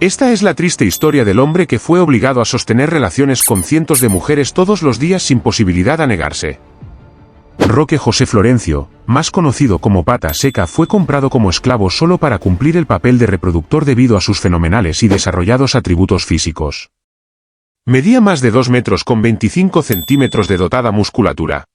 Esta es la triste historia del hombre que fue obligado a sostener relaciones con cientos de mujeres todos los días sin posibilidad a negarse. Roque José Florencio, más conocido como Pata Seca, fue comprado como esclavo solo para cumplir el papel de reproductor debido a sus fenomenales y desarrollados atributos físicos. Medía más de 2 metros con 25 centímetros de dotada musculatura.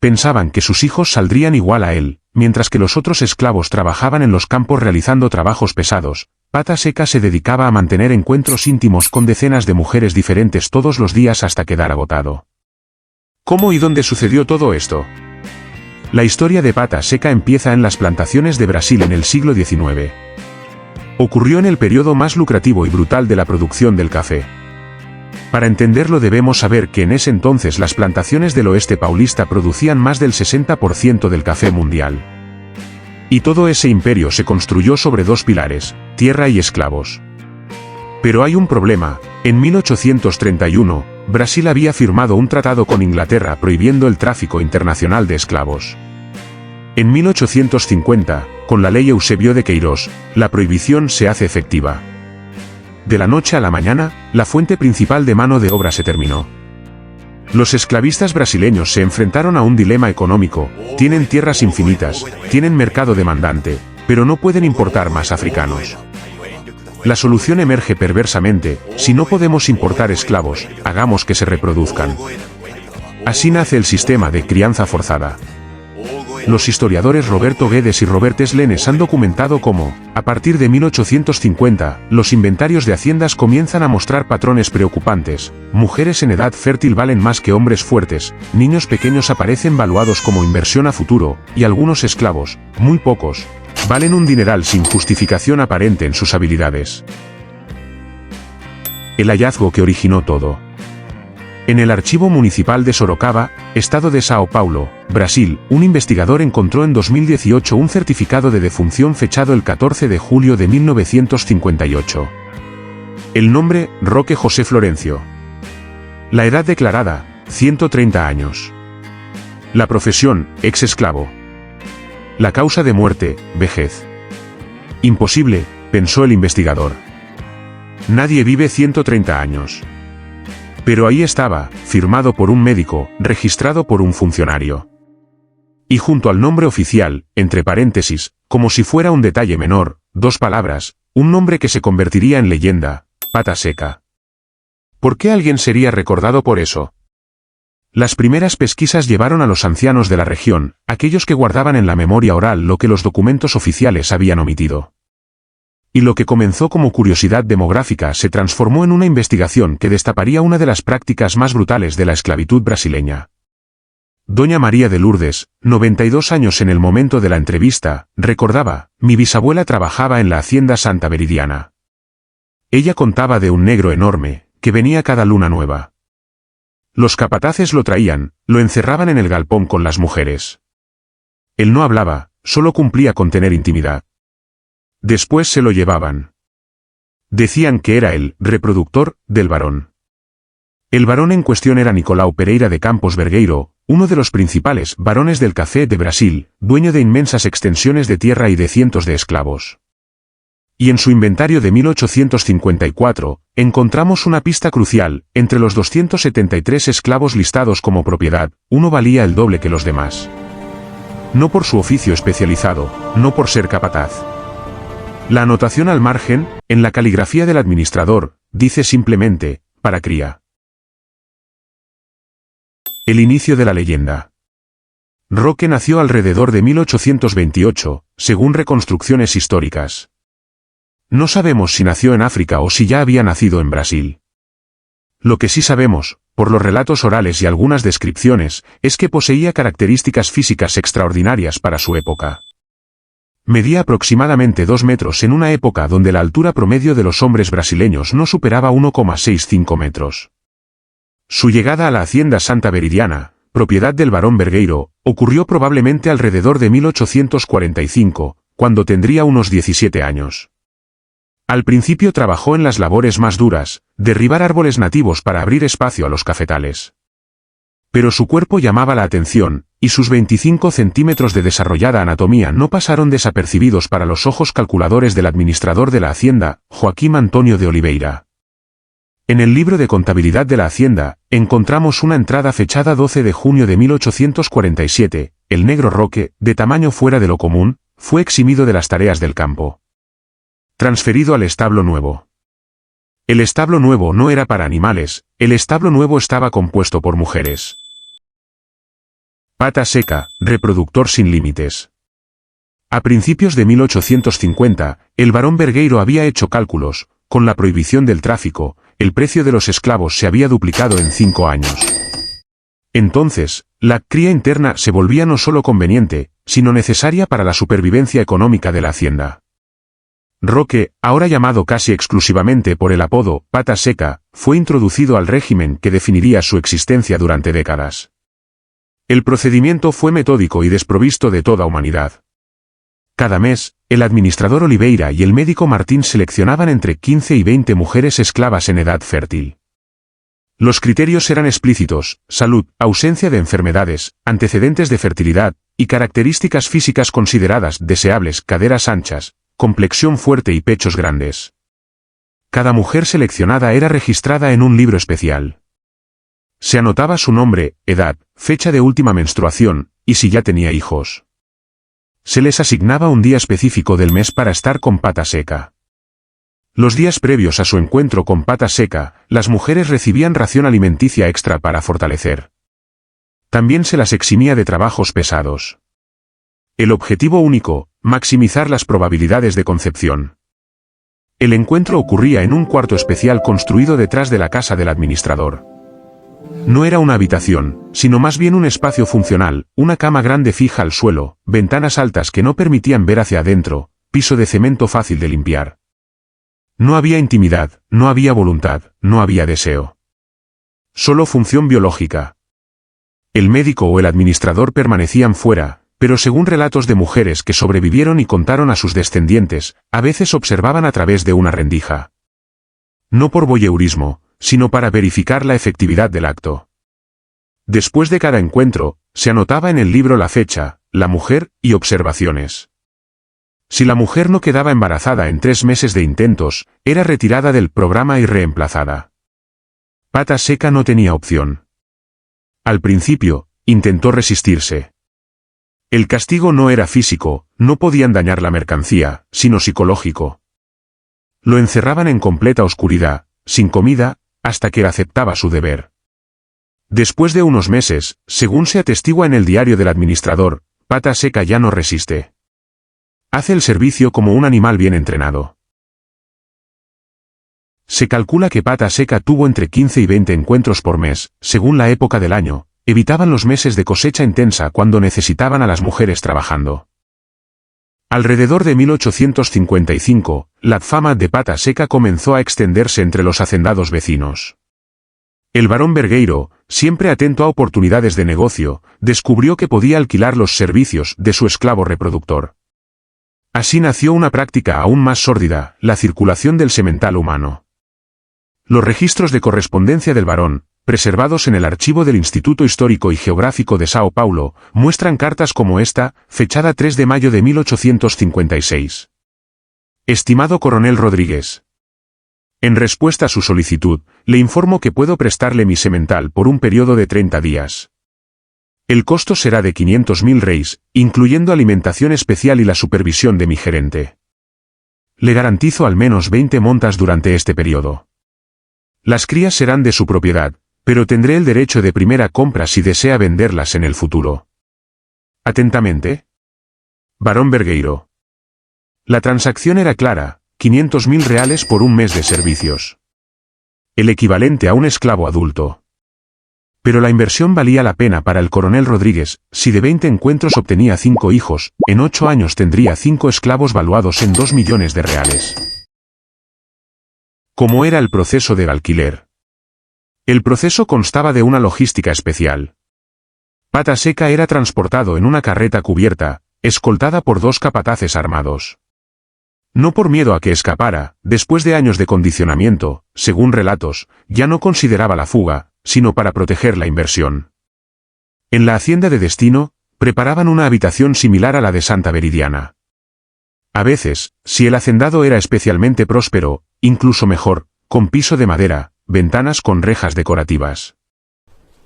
Pensaban que sus hijos saldrían igual a él, mientras que los otros esclavos trabajaban en los campos realizando trabajos pesados. Pata Seca se dedicaba a mantener encuentros íntimos con decenas de mujeres diferentes todos los días hasta quedar agotado. ¿Cómo y dónde sucedió todo esto? La historia de Pata Seca empieza en las plantaciones de Brasil en el siglo XIX. Ocurrió en el periodo más lucrativo y brutal de la producción del café. Para entenderlo debemos saber que en ese entonces las plantaciones del oeste paulista producían más del 60% del café mundial. Y todo ese imperio se construyó sobre 2 pilares, tierra y esclavos. Pero hay un problema. En 1831, Brasil había firmado un tratado con Inglaterra prohibiendo el tráfico internacional de esclavos. En 1850, con la ley Eusebio de Queiroz, la prohibición se hace efectiva. De la noche a la mañana, la fuente principal de mano de obra se terminó. Los esclavistas brasileños se enfrentaron a un dilema económico: tienen tierras infinitas, tienen mercado demandante, pero no pueden importar más africanos. La solución emerge perversamente: si no podemos importar esclavos, hagamos que se reproduzcan. Así nace el sistema de crianza forzada. Los historiadores Roberto Guedes y Robert Slenes han documentado cómo, a partir de 1850, los inventarios de haciendas comienzan a mostrar patrones preocupantes. Mujeres en edad fértil valen más que hombres fuertes, niños pequeños aparecen valuados como inversión a futuro, y algunos esclavos, muy pocos, valen un dineral sin justificación aparente en sus habilidades. El hallazgo que originó todo. En el archivo municipal de Sorocaba, estado de Sao Paulo, Brasil, un investigador encontró en 2018 un certificado de defunción fechado el 14 de julio de 1958. El nombre: Roque José Florencio. La edad declarada: 130 años. La profesión: ex esclavo. La causa de muerte: vejez. Imposible, pensó el investigador. Nadie vive 130 años. Pero ahí estaba, firmado por un médico, registrado por un funcionario. Y junto al nombre oficial, entre paréntesis, como si fuera un detalle menor, 2 palabras, un nombre que se convertiría en leyenda: Pata Seca. ¿Por qué alguien sería recordado por eso? Las primeras pesquisas llevaron a los ancianos de la región, aquellos que guardaban en la memoria oral lo que los documentos oficiales habían omitido. Y lo que comenzó como curiosidad demográfica se transformó en una investigación que destaparía una de las prácticas más brutales de la esclavitud brasileña. Doña María de Lourdes, 92 años en el momento de la entrevista, recordaba: mi bisabuela trabajaba en la hacienda Santa Veridiana. Ella contaba de un negro enorme, que venía cada luna nueva. Los capataces lo traían, lo encerraban en el galpón con las mujeres. Él no hablaba, solo cumplía con tener intimidad. Después se lo llevaban. Decían que era el reproductor del varón. El varón en cuestión era Nicolau Pereira de Campos Vergueiro, uno de los principales varones del café de Brasil, dueño de inmensas extensiones de tierra y de cientos de esclavos. Y en su inventario de 1854, encontramos una pista crucial: entre los 273 esclavos listados como propiedad, uno valía el doble que los demás. No por su oficio especializado, no por ser capataz. La anotación al margen, en la caligrafía del administrador, dice simplemente: para cría. El inicio de la leyenda. Roque nació alrededor de 1828, según reconstrucciones históricas. No sabemos si nació en África o si ya había nacido en Brasil. Lo que sí sabemos, por los relatos orales y algunas descripciones, es que poseía características físicas extraordinarias para su época. Medía aproximadamente 2 metros en una época donde la altura promedio de los hombres brasileños no superaba 1,65 metros. Su llegada a la hacienda Santa Veridiana, propiedad del barón Vergueiro, ocurrió probablemente alrededor de 1845, cuando tendría unos 17 años. Al principio trabajó en las labores más duras, derribar árboles nativos para abrir espacio a los cafetales. Pero su cuerpo llamaba la atención, y sus 25 centímetros de desarrollada anatomía no pasaron desapercibidos para los ojos calculadores del administrador de la Hacienda, Joaquim Antonio de Oliveira. En el libro de contabilidad de la Hacienda, encontramos una entrada fechada 12 de junio de 1847, el negro Roque, de tamaño fuera de lo común, fue eximido de las tareas del campo. Transferido al establo nuevo. El establo nuevo no era para animales, el establo nuevo estaba compuesto por mujeres. Pata Seca, reproductor sin límites. A principios de 1850, el barón Vergueiro había hecho cálculos. Con la prohibición del tráfico, el precio de los esclavos se había duplicado en 5 años. Entonces, la cría interna se volvía no solo conveniente, sino necesaria para la supervivencia económica de la hacienda. Roque, ahora llamado casi exclusivamente por el apodo Pata Seca, fue introducido al régimen que definiría su existencia durante décadas. El procedimiento fue metódico y desprovisto de toda humanidad. Cada mes, el administrador Oliveira y el médico Martín seleccionaban entre 15 y 20 mujeres esclavas en edad fértil. Los criterios eran explícitos: salud, ausencia de enfermedades, antecedentes de fertilidad, y características físicas consideradas deseables: caderas anchas, complexión fuerte y pechos grandes. Cada mujer seleccionada era registrada en un libro especial. Se anotaba su nombre, edad, fecha de última menstruación, y si ya tenía hijos. Se les asignaba un día específico del mes para estar con Pata Seca. Los días previos a su encuentro con Pata Seca, las mujeres recibían ración alimenticia extra para fortalecer. También se las eximía de trabajos pesados. El objetivo único: maximizar las probabilidades de concepción. El encuentro ocurría en un cuarto especial construido detrás de la casa del administrador. No era una habitación, sino más bien un espacio funcional: una cama grande fija al suelo, ventanas altas que no permitían ver hacia adentro, piso de cemento fácil de limpiar. No había intimidad, no había voluntad, no había deseo. Solo función biológica. El médico o el administrador permanecían fuera, pero según relatos de mujeres que sobrevivieron y contaron a sus descendientes, a veces observaban a través de una rendija. No por voyeurismo, sino para verificar la efectividad del acto. Después de cada encuentro, se anotaba en el libro la fecha, la mujer y observaciones. Si la mujer no quedaba embarazada en 3 meses de intentos, era retirada del programa y reemplazada. Pata Seca no tenía opción. Al principio, intentó resistirse. El castigo no era físico, no podían dañar la mercancía, sino psicológico. Lo encerraban en completa oscuridad, sin comida, hasta que aceptaba su deber. Después de unos meses, según se atestigua en el diario del administrador, Pata Seca ya no resiste. Hace el servicio como un animal bien entrenado. Se calcula que Pata Seca tuvo entre 15 y 20 encuentros por mes, según la época del año. Evitaban los meses de cosecha intensa cuando necesitaban a las mujeres trabajando. Alrededor de 1855, la fama de Pata Seca comenzó a extenderse entre los hacendados vecinos. El barón Vergueiro, siempre atento a oportunidades de negocio, descubrió que podía alquilar los servicios de su esclavo reproductor. Así nació una práctica aún más sórdida: la circulación del semental humano. Los registros de correspondencia del barón, preservados en el archivo del Instituto Histórico y Geográfico de Sao Paulo, muestran cartas como esta, fechada 3 de mayo de 1856. Estimado coronel Rodríguez. En respuesta a su solicitud, le informo que puedo prestarle mi semental por un periodo de 30 días. El costo será de 500.000 reis, incluyendo alimentación especial y la supervisión de mi gerente. Le garantizo al menos 20 montas durante este periodo. Las crías serán de su propiedad, pero tendré el derecho de primera compra si desea venderlas en el futuro. Atentamente. Barón Vergueiro. La transacción era clara: 500.000 reales por un mes de servicios. El equivalente a un esclavo adulto. Pero la inversión valía la pena para el coronel Rodríguez: si de 20 encuentros obtenía 5 hijos, en 8 años tendría 5 esclavos valuados en 2 millones de reales. ¿Cómo era el proceso del alquiler? El proceso constaba de una logística especial. Pata Seca era transportado en una carreta cubierta, escoltada por 2 capataces armados. No por miedo a que escapara, después de años de condicionamiento, según relatos, ya no consideraba la fuga, sino para proteger la inversión. En la hacienda de destino, preparaban una habitación similar a la de Santa Veridiana. A veces, si el hacendado era especialmente próspero, incluso mejor, con piso de madera, ventanas con rejas decorativas.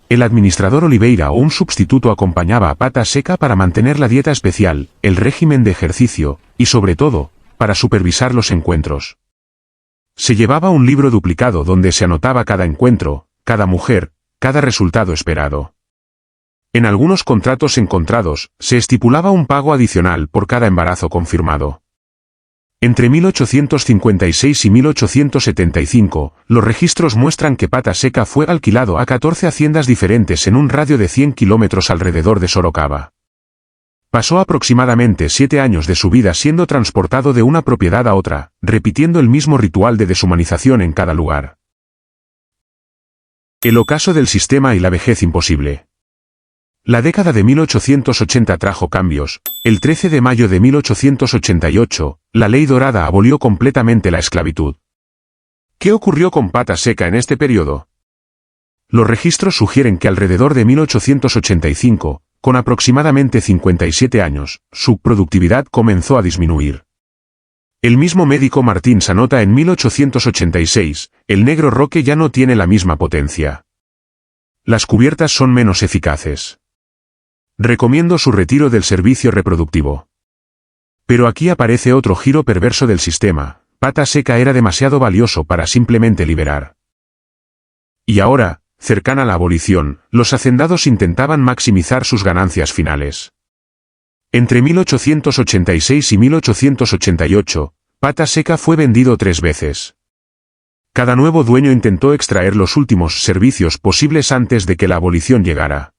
El administrador Oliveira o un sustituto acompañaba a Pata Seca para mantener la dieta especial, el régimen de ejercicio, y sobre todo, para supervisar los encuentros. Se llevaba un libro duplicado donde se anotaba cada encuentro, cada mujer, cada resultado esperado. En algunos contratos encontrados, se estipulaba un pago adicional por cada embarazo confirmado. Entre 1856 y 1875, los registros muestran que Pata Seca fue alquilado a 14 haciendas diferentes en un radio de 100 kilómetros alrededor de Sorocaba. Pasó aproximadamente 7 años de su vida siendo transportado de una propiedad a otra, repitiendo el mismo ritual de deshumanización en cada lugar. El ocaso del sistema y la vejez imposible. La década de 1880 trajo cambios. El 13 de mayo de 1888, la Ley Dorada abolió completamente la esclavitud. ¿Qué ocurrió con Pata Seca en este periodo? Los registros sugieren que alrededor de 1885, con aproximadamente 57 años, su productividad comenzó a disminuir. El mismo médico Martins anota en 1886, el Negro Roque ya no tiene la misma potencia. Las cubiertas son menos eficaces. Recomiendo su retiro del servicio reproductivo. Pero aquí aparece otro giro perverso del sistema. Pata Seca era demasiado valioso para simplemente liberar. Y ahora, cercana a la abolición, los hacendados intentaban maximizar sus ganancias finales. Entre 1886 y 1888, Pata Seca fue vendido 3 veces. Cada nuevo dueño intentó extraer los últimos servicios posibles antes de que la abolición llegara.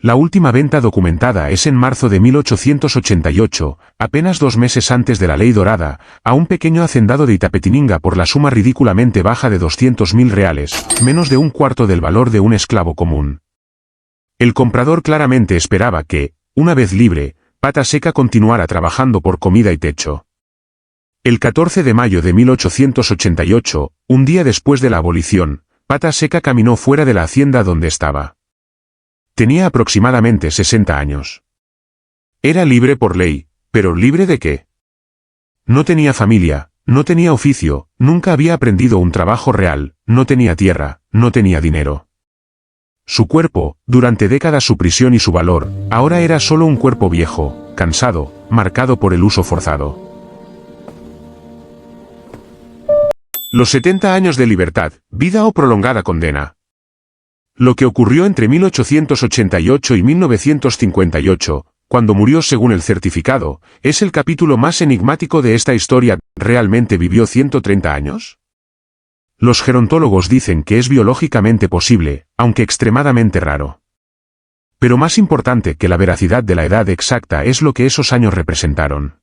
La última venta documentada es en marzo de 1888, apenas 2 meses antes de la Ley Dorada, a un pequeño hacendado de Itapetininga por la suma ridículamente baja de 200.000 reales, menos de un cuarto del valor de un esclavo común. El comprador claramente esperaba que, una vez libre, Pata Seca continuara trabajando por comida y techo. El 14 de mayo de 1888, un día después de la abolición, Pata Seca caminó fuera de la hacienda donde estaba. Tenía aproximadamente 60 años. Era libre por ley, pero ¿libre de qué? No tenía familia, no tenía oficio, nunca había aprendido un trabajo real, no tenía tierra, no tenía dinero. Su cuerpo, durante décadas su prisión y su valor, ahora era solo un cuerpo viejo, cansado, marcado por el uso forzado. Los 70 años de libertad, vida o prolongada condena. Lo que ocurrió entre 1888 y 1958, cuando murió según el certificado, es el capítulo más enigmático de esta historia. ¿Realmente vivió 130 años? Los gerontólogos dicen que es biológicamente posible, aunque extremadamente raro. Pero más importante que la veracidad de la edad exacta es lo que esos años representaron.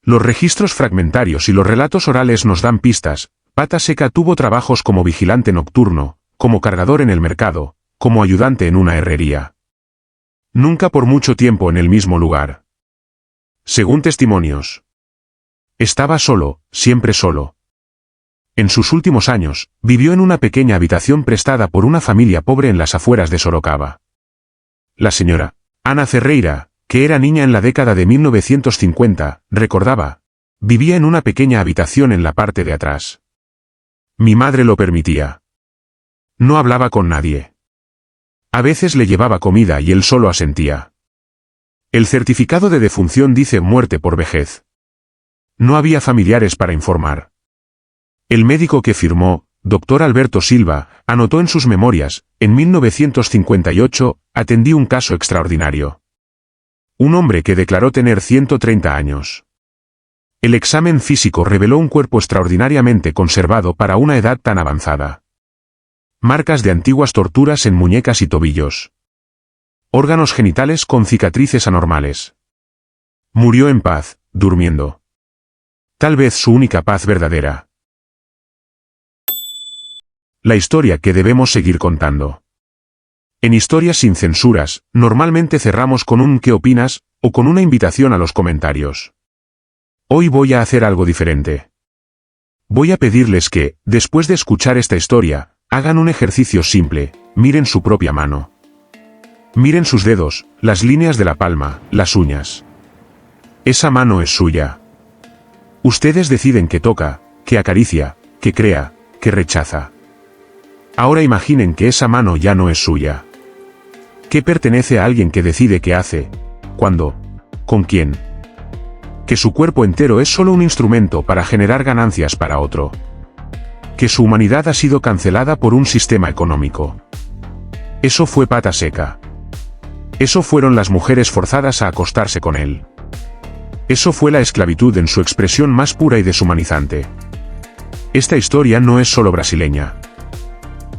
Los registros fragmentarios y los relatos orales nos dan pistas. Pata Seca tuvo trabajos como vigilante nocturno, como cargador en el mercado, como ayudante en una herrería. Nunca por mucho tiempo en el mismo lugar. Según testimonios. Estaba solo, siempre solo. En sus últimos años, vivió en una pequeña habitación prestada por una familia pobre en las afueras de Sorocaba. La señora Ana Ferreira, que era niña en la década de 1950, recordaba: vivía en una pequeña habitación en la parte de atrás. Mi madre lo permitía. No hablaba con nadie. A veces le llevaba comida y él solo asentía. El certificado de defunción dice muerte por vejez. No había familiares para informar. El médico que firmó, Dr. Alberto Silva, anotó en sus memorias: en 1958, atendí un caso extraordinario. Un hombre que declaró tener 130 años. El examen físico reveló un cuerpo extraordinariamente conservado para una edad tan avanzada. Marcas de antiguas torturas en muñecas y tobillos. Órganos genitales con cicatrices anormales. Murió en paz, durmiendo. Tal vez su única paz verdadera. La historia que debemos seguir contando. En Historias sin censuras, normalmente cerramos con un ¿qué opinas?, o con una invitación a los comentarios. Hoy voy a hacer algo diferente. Voy a pedirles que, después de escuchar esta historia, hagan un ejercicio simple: miren su propia mano. Miren sus dedos, las líneas de la palma, las uñas. Esa mano es suya. Ustedes deciden que toca, que acaricia, que crea, que rechaza. Ahora imaginen que esa mano ya no es suya. Que pertenece a alguien que decide qué hace, cuándo, con quién. Que su cuerpo entero es solo un instrumento para generar ganancias para otro. Que su humanidad ha sido cancelada por un sistema económico. Eso fue Pata Seca. Eso fueron las mujeres forzadas a acostarse con él. Eso fue la esclavitud en su expresión más pura y deshumanizante. Esta historia no es solo brasileña.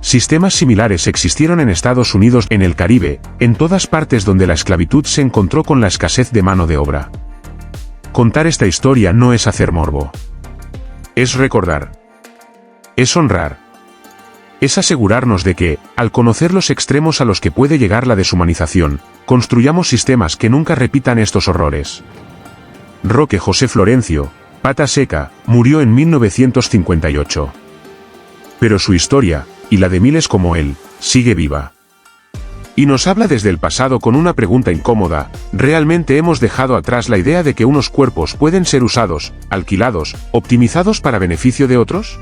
Sistemas similares existieron en Estados Unidos, en el Caribe, en todas partes donde la esclavitud se encontró con la escasez de mano de obra. Contar esta historia no es hacer morbo. Es recordar. Es honrar. Es asegurarnos de que, al conocer los extremos a los que puede llegar la deshumanización, construyamos sistemas que nunca repitan estos horrores. Roque José Florencio, Pata Seca, murió en 1958. Pero su historia, y la de miles como él, sigue viva. Y nos habla desde el pasado con una pregunta incómoda: ¿realmente hemos dejado atrás la idea de que unos cuerpos pueden ser usados, alquilados, optimizados para beneficio de otros?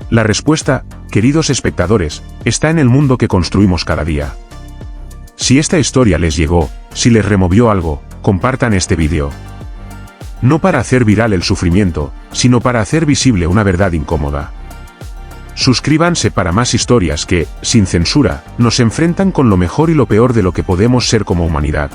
La respuesta, queridos espectadores, está en el mundo que construimos cada día. Si esta historia les llegó, si les removió algo, compartan este vídeo. No para hacer viral el sufrimiento, sino para hacer visible una verdad incómoda. Suscríbanse para más historias que, sin censura, nos enfrentan con lo mejor y lo peor de lo que podemos ser como humanidad.